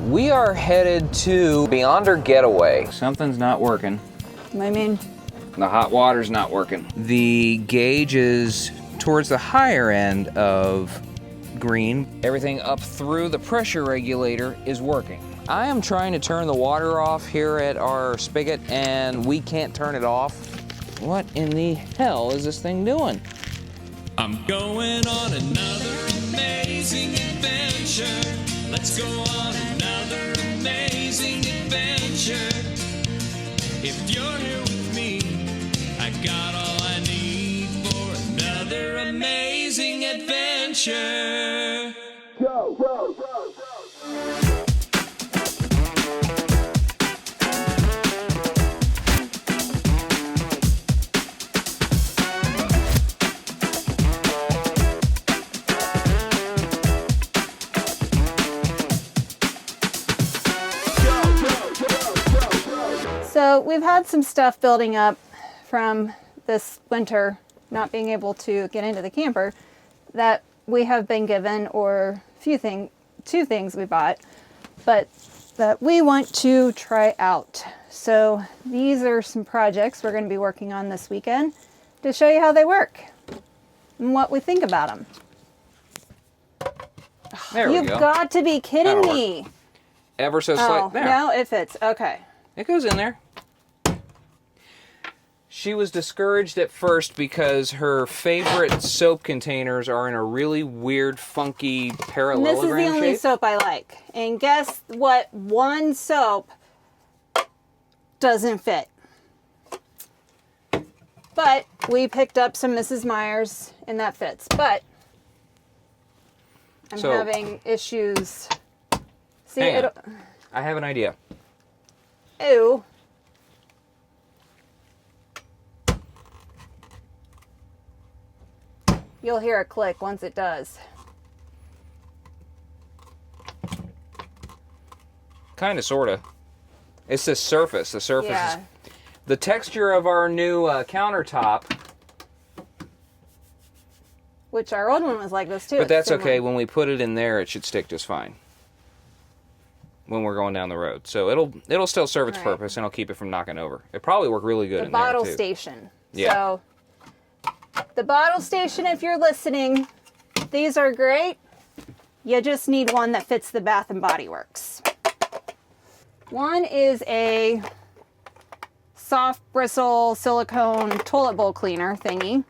We are headed to Beyonder Getaway. Something's not working. What do you mean? The hot water's not working. The gauge is towards the higher end of green. Everything up through the pressure regulator is working. I am trying to turn the water off here at our spigot and we can't turn it off. What in the hell is this thing doing? I'm going on another amazing adventure. Let's go on another amazing adventure. If you're here with me, I got all I need for another amazing adventure. Go, go, go, go. So we've had some stuff building up from this winter, not being able to get into the camper, that we have been given, or two things we bought, but that we want to try out. So these are some projects we're going to be working on this weekend to show you how they work and what we think about them. There we go. You've got to be kidding me. Ever so slight. Oh, there. no, it fits. Okay. It goes in there. She was discouraged at first because her favorite soap containers are in a really weird, funky parallelogram shape. This is the only soap I like. And guess what? One soap doesn't fit. But we picked up some Mrs. Meyer's and that fits. But I'm having issues. See, I have an idea. Ew. You'll hear a click once it does. Kind of, sort of. It's the surface. The surface Yeah. is... The texture of our new countertop. Which our old one was like this too. But It's that's similar. okay. When we put it in there, it should stick just fine. When we're going down the road. So it'll still serve its Right. purpose and it'll keep it from knocking over. It probably work really good The in there, bottle too. station. Yeah. So, the bottle station, if you're listening, these are great. You just need one that fits the Bath and Body Works. One is a soft bristle silicone toilet bowl cleaner thingy.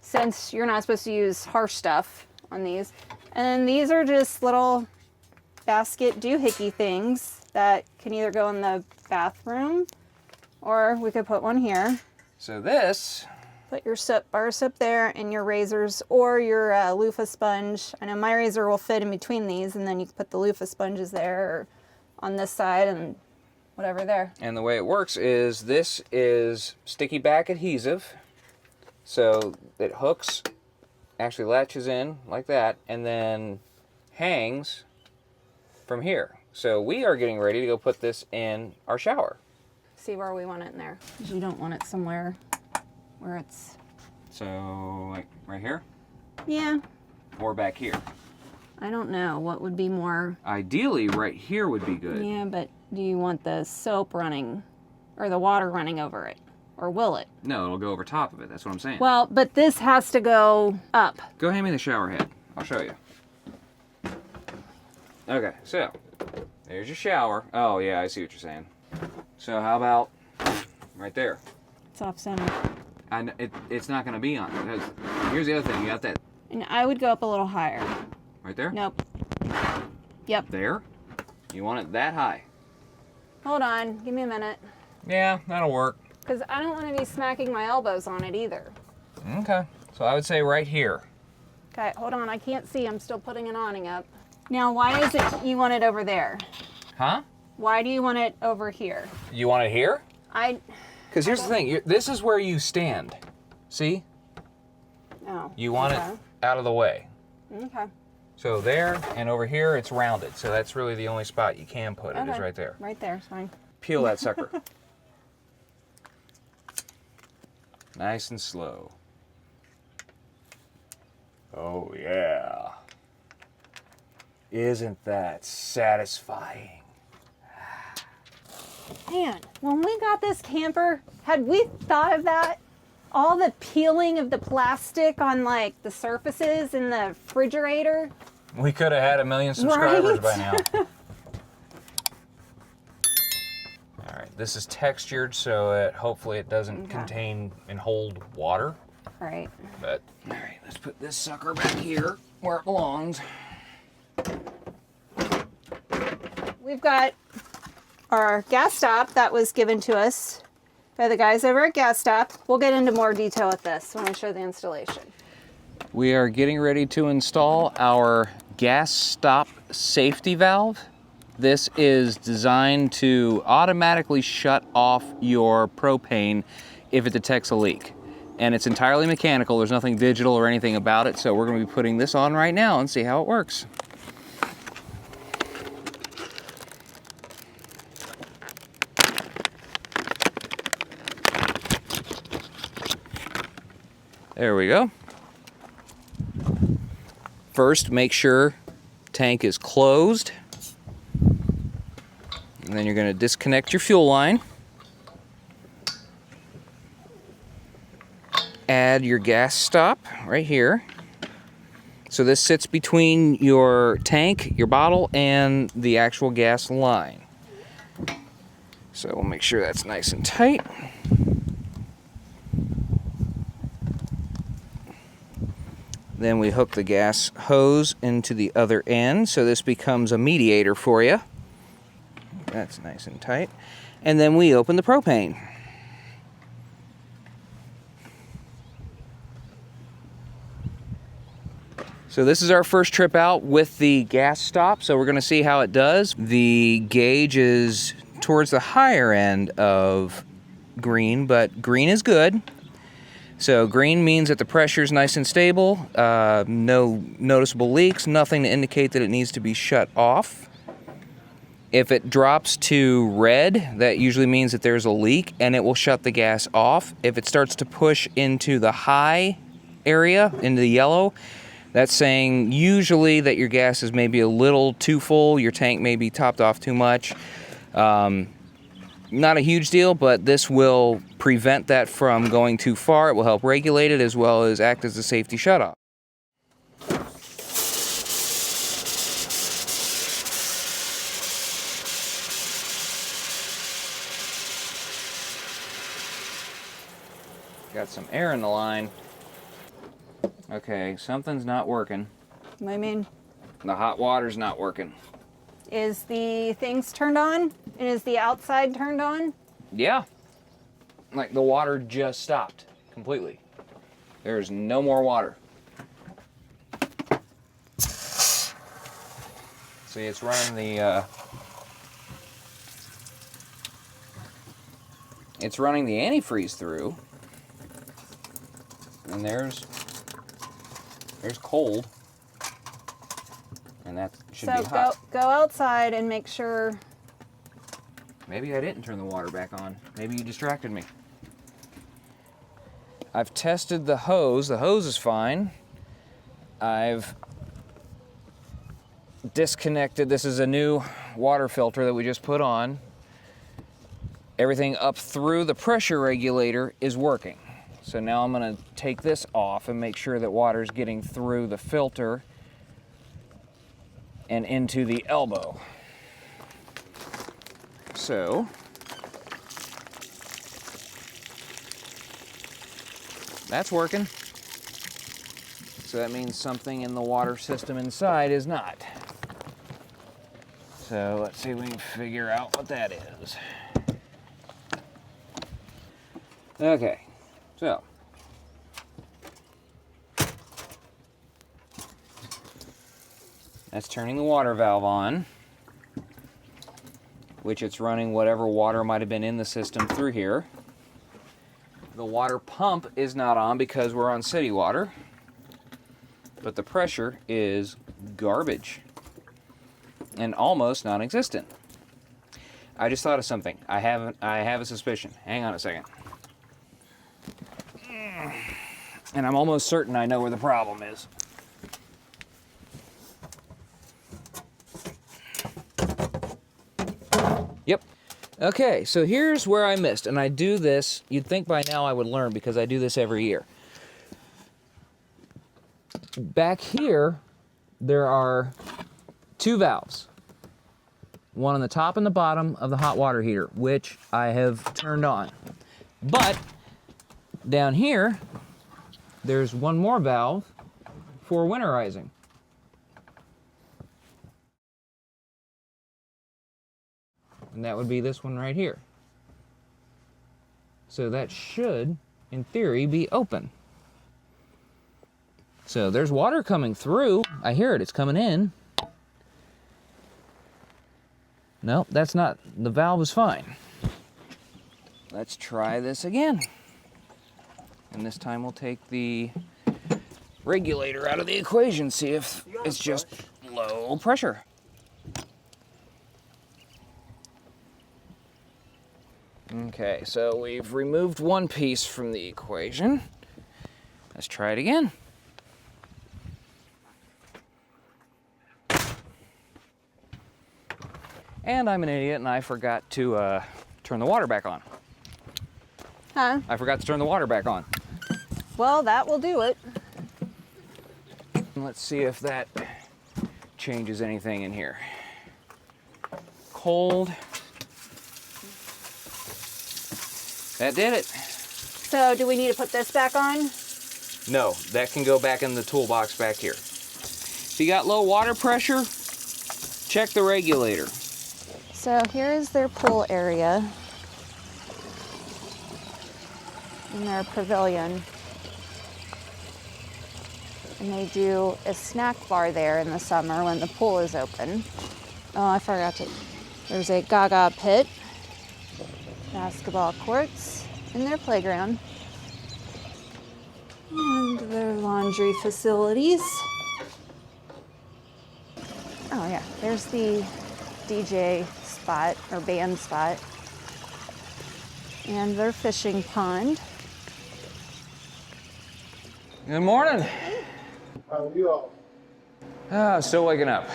Since you're not supposed to use harsh stuff on these. And then these are just little basket doohickey things that can either go in the bathroom or we could put one here. So this... Put your soap, bar soap there, and your razors or your loofah sponge. I know my razor will fit in between these, and then you can put the loofah sponges there or on this side and whatever there. And the way it works is this is sticky back adhesive. So it hooks, actually latches in like that, and then hangs from here. So we are getting ready to go put this in our shower. See where we want it in there. 'Cause you don't want it somewhere where it's... So, like right here? Yeah, Or back here? I don't know. What would be more... Ideally, right here would be good. Yeah, but do you want the soap running or the water running over it? Or will it? No, it'll go over top of it. That's what I'm saying. Well, but this has to go up. Go hand me the shower head. I'll show you. Okay, so there's your shower. Oh, yeah, I see what you're saying. So how about right there? It's off center. It's not going to be on. Because here's the other thing. You got that And I would go up a little higher. right there? Nope. Yep. There? You want it that high? Hold on. Give me a minute. Yeah, that'll work. Because I don't want to be smacking my elbows on it either. Okay. So I would say right here. Okay, hold on. I can't see. I'm still putting an awning up. Now, why is it you want it over there? Huh? Why do you want it over here? You want it here? Because here's the thing. This is where you stand. See? Oh. You want it out of the way. Okay. So there and over here, it's rounded. So that's really the only spot you can put it, is Okay. right there. Right there. It's fine. Peel that sucker. Nice and slow. Oh, yeah. Isn't that satisfying? Man, when we got this camper, had we thought of that? All the peeling of the plastic on like the surfaces in the refrigerator. We could have had 1 million subscribers Right? by now. All right, this is textured so it hopefully it doesn't contain and hold water. Right. But all right, let's put this sucker back here where it belongs. We've got our gas stop that was given to us by the guys over at Gas Stop. We'll get into more detail with this when I show the installation. We are getting ready to install our gas stop safety valve. This is designed to automatically shut off your propane if it detects a leak. And it's entirely mechanical. There's nothing digital or anything about it. So we're going to be putting this on right now and see how it works. There we go. First, make sure tank is closed. And then you're going to disconnect your fuel line. Add your gas stop right here. So this sits between your tank, your bottle, and the actual gas line. So we'll make sure that's nice and tight. Then we hook the gas hose into the other end, so this becomes a mediator for you. That's nice and tight. And then we open the propane. So this is our first trip out with the gas stop, so we're going to see how it does. The gauge is towards the higher end of green, but green is good. So green means that the pressure is nice and stable, no noticeable leaks, nothing to indicate that it needs to be shut off. If it drops to red, that usually means that there's a leak and it will shut the gas off. If it starts to push into the high area, into the yellow, that's saying usually that your gas is maybe a little too full, your tank may be topped off too much. Not a huge deal, but this will prevent that from going too far. It will help regulate it as well as act as a safety shutoff. Got some air in the line. Okay, something's not working. I mean, The hot water's not working. is the things turned on? And is the outside turned on? Yeah. Like the water just stopped completely. There's no more water. See, it's running the antifreeze through, and there's cold, and that should be hot. So go outside and make sure. Maybe I didn't turn the water back on. Maybe you distracted me. I've tested the hose. The hose is fine. I've disconnected. This is a new water filter that we just put on. Everything up through the pressure regulator is working. So now I'm going to take this off and make sure that water's getting through the filter and into the elbow. So that's working. So that means something in the water system inside is not. So let's see if we can figure out what that is. Okay, so that's turning the water valve on, which it's running whatever water might have been in the system through here. The water pump is not on because we're on city water, but the pressure is garbage and almost non-existent. I just thought of something. I have a suspicion. Hang on a second. And I'm almost certain I know where the problem is. Yep. Okay, so here's where I missed, and I do this, you'd think by now I would learn because I do this every year. Back here, there are 2 valves. One on the top and the bottom of the hot water heater, which I have turned on. But down here, there's one more valve for winterizing. And that would be this one right here. So that should, in theory, be open. So there's water coming through. I hear it, it's coming in. No, that's not, the valve is fine. Let's try this again. And this time we'll take the regulator out of the equation, see if it's just low pressure. Okay, so we've removed one piece from the equation. Let's try it again. And I'm an idiot and I forgot to turn the water back on. Huh? I forgot to turn the water back on. Well, that will do it. Let's see if that changes anything in here. Cold. That did it. So do we need to put this back on? No, that can go back in the toolbox back here. If you got low water pressure, check the regulator. So here's their pool area in their pavilion. And they do a snack bar there in the summer when the pool is open. Oh, I forgot to. There's a gaga pit, basketball courts in their playground, and their laundry facilities. Oh yeah, there's the DJ spot or band spot, and their fishing pond. Good morning. How are you all? Still waking up.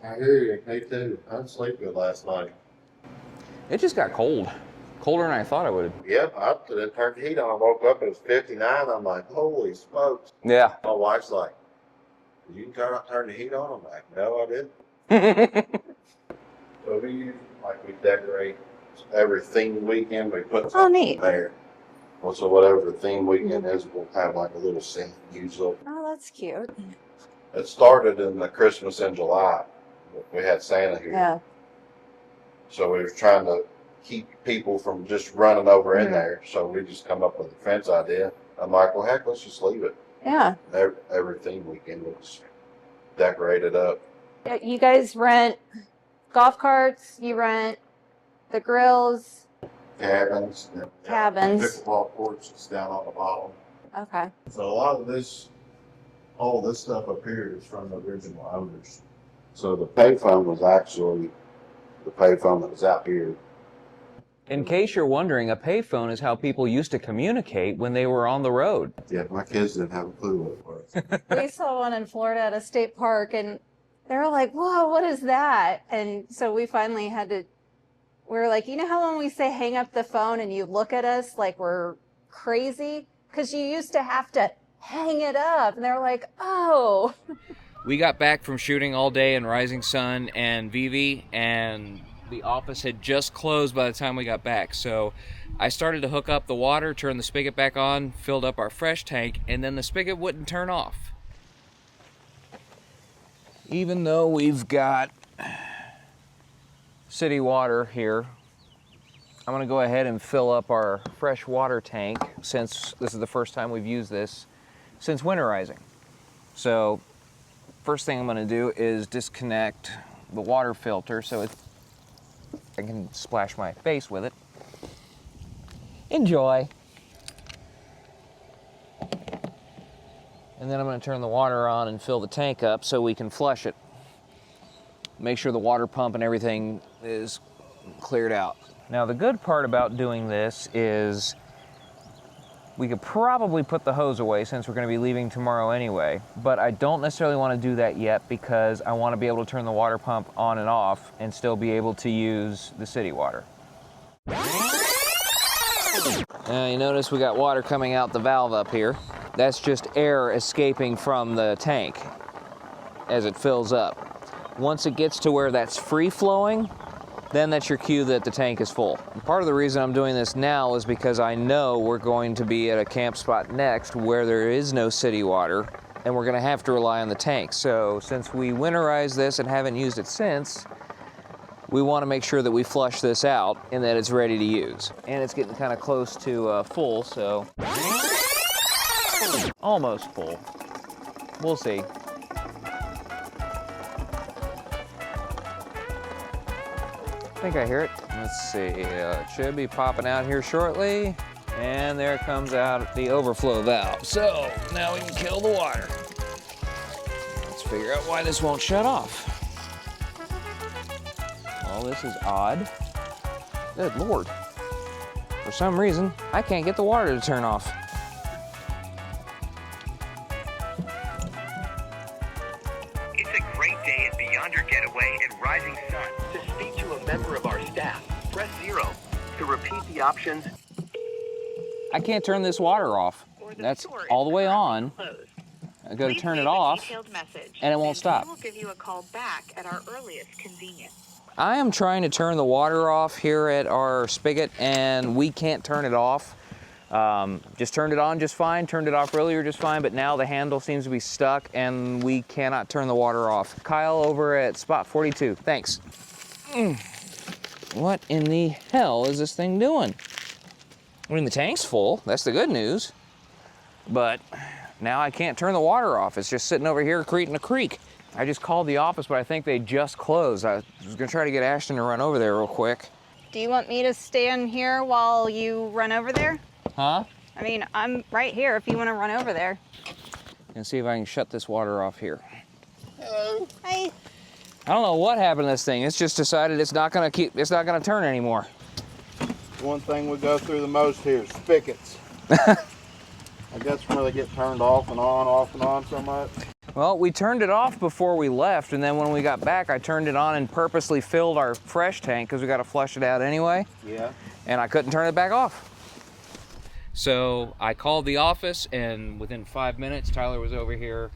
I hear you. Me too. I didn't sleep good last night. It just got cold. Colder than I thought it would. Yep, I didn't turn the heat on. I woke up, it was 59. I'm like, holy smokes. Yeah. My wife's like, did you turn the heat on? I'm like, no, I didn't. So we decorate every theme weekend. We put something neat. there. Well, so whatever the theme weekend is, we'll have like a little scene usually. Oh, that's cute. It started in the Christmas in July. We had Santa here. Yeah. So we were trying to keep people from just running over in there. So we just come up with a fence idea. I'm like, well, heck, let's just leave it. Yeah. Every theme weekend we'll just decorate it up. You guys rent golf carts, you rent the grills. Cabins. Cabins. Pickleball courts is down on the bottom. Okay. So a lot of this, all this stuff up here is from the original owners. So the payphone was actually the payphone that was out here. In case you're wondering, a payphone is how people used to communicate when they were on the road. Yeah, my kids didn't have a clue what it was. We saw one in Florida at a state park, and they were like, whoa, what is that? And so we finally had to, we were like, you know how when we say hang up the phone and you look at us like we're crazy? Because you used to have to hang it up. And they were like, oh. We got back from shooting all day in Rising Sun and Vivi, and the office had just closed by the time we got back. So I started to hook up the water, turn the spigot back on, filled up our fresh tank, and then the spigot wouldn't turn off. Even though we've got city water here, I'm going to go ahead and fill up our fresh water tank, since this is the first time we've used this since winterizing. So first thing I'm going to do is disconnect the water filter so I can splash my face with it. Enjoy. And then I'm going to turn the water on and fill the tank up so we can flush it. Make sure the water pump and everything is cleared out. Now the good part about doing this is We could probably put the hose away since we're going to be leaving tomorrow anyway, but I don't necessarily want to do that yet because I want to be able to turn the water pump on and off and still be able to use the city water. You notice we got water coming out the valve up here. That's just air escaping from the tank as it fills up. Once it gets to where that's free flowing, then that's your cue that the tank is full. And part of the reason I'm doing this now is because I know we're going to be at a camp spot next where there is no city water, and we're gonna have to rely on the tank. So since we winterized this and haven't used it since, we wanna make sure that we flush this out and that it's ready to use. And it's getting kind of close to full, so. Almost full. We'll see. I think I hear it. Let's see, it should be popping out here shortly. And there comes out the overflow valve. So now we can kill the water. Let's figure out why this won't shut off. Well, this is odd. Good Lord. For some reason, I can't get the water to turn off. It's a great day at Beyonder Getaway and Rising Sun. To speak to a member of our staff, press 0. To repeat the options, I can't turn this water off. That's all the way on. I go to turn it off, and it won't stop. We will give you a call back at our earliest convenience. I am trying to turn the water off here at our spigot, and we can't turn it off. Just turned it on just fine, turned it off earlier just fine, but now the handle seems to be stuck, and we cannot turn the water off. Kyle over at spot 42, thanks. What in the hell is this thing doing? I mean, the tank's full, that's the good news, but now I can't turn the water off. It's just sitting over here creating a creek. I just called the office, but I think they just closed. I was gonna try to get Ashton to run over there real quick. Do you want me to stand here while you run over there? Huh? I mean, I'm right here if you want to run over there. And see if I can shut this water off here. Hello. Hi. I don't know what happened to this thing. It's just decided it's not gonna turn anymore. One thing we go through the most here is spigots. I guess where they get turned off and on so much. Well, we turned it off before we left, and then when we got back, I turned it on and purposely filled our fresh tank because we got to flush it out anyway. Yeah. And I couldn't turn it back off. So I called the office, and within 5 minutes, Tyler was over here,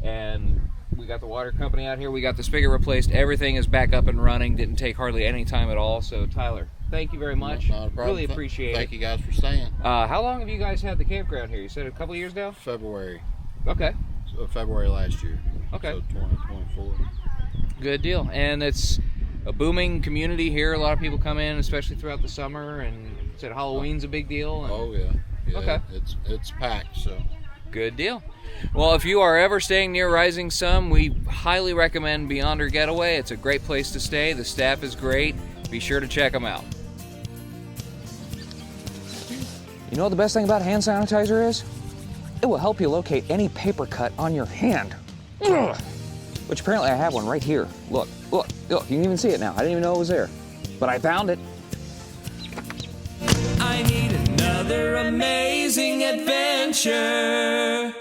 and we got the water company out here. We got the spigot replaced. Everything is back up and running. Didn't take hardly any time at all. So Tyler, thank you very much. Not a problem. Really appreciate it. Thank you guys for staying. How long have you guys had the campground here? You said a couple of years now? February. Okay. So February last year. Okay. So 2024. Good deal. And it's a booming community here. A lot of people come in, especially throughout the summer. And you said Halloween's a big deal. And Oh yeah. Yeah. Okay. It's packed. So. good deal. Well, if you are ever staying near Rising Sun, we highly recommend Beyonder Getaway. It's a great place to stay. The staff is great. Be sure to check them out. You know what the best thing about hand sanitizer is? It will help you locate any paper cut on your hand. Ugh. Which apparently I have one right here. Look, look, look, you can even see it now. I didn't even know it was there, but I found it. I need another amazing adventure.